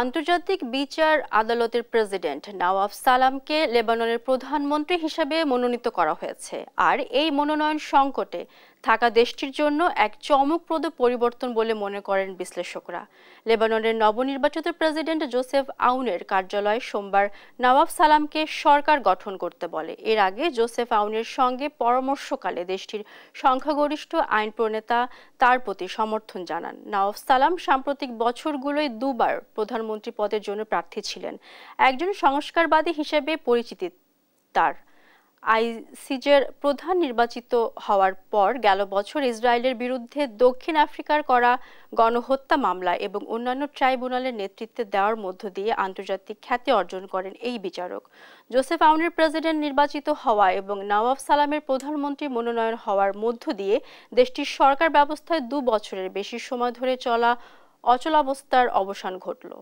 আন্তর্জাতিক বিচার আদালতের প্রেসিডেন্ট নওয়াফ সালামকে লেবাননের প্রধানমন্ত্রী হিসেবে মনোনীত করা হয়েছে। আর এই মনোনয়ন সংকটে থাকা দেশটির জন্য এক চমকপ্রদ পরিবর্তন বলে মনে করেন বিশ্লেষকরা। লেবাননের নবনির্বাচিত প্রেসিডেন্ট জোসেফ আউনের কার্যালয় সোমবার নওয়াফ সালামকে সরকার গঠন করতে বলে। এর আগে জোসেফ আউনের সঙ্গে পরামর্শকালে দেশটির সংখ্যাগরিষ্ঠ আইন প্রণেতা তার প্রতি সমর্থন জানান। নওয়াফ সালাম সাম্প্রতিক বছরগুলোয় দুবার প্রধানমন্ত্রী পদের জন্য প্রার্থী ছিলেন। একজন সংস্কারবাদী হিসেবে পরিচিতি তার। আইসিজের প্রধান নির্বাচিত হওয়ার পর গেল বছর ইসরায়েলের বিরুদ্ধে দক্ষিণ আফ্রিকার করা গণহত্যা মামলা এবং অন্যান্য ট্রাইব্যুনালের নেতৃত্বে দেওয়ার মধ্য দিয়ে আন্তর্জাতিক খ্যাতি অর্জন করেন এই বিচারক। জোসেফ আউনের প্রেসিডেন্ট নির্বাচিত হওয়া এবং নওয়াফ সালামের প্রধানমন্ত্রী মনোনয়ন হওয়ার মধ্য দিয়ে দেশটির সরকার ব্যবস্থায় 2 বছরের বেশি সময় ধরে চলা অচলাবস্থার অবসান ঘটল।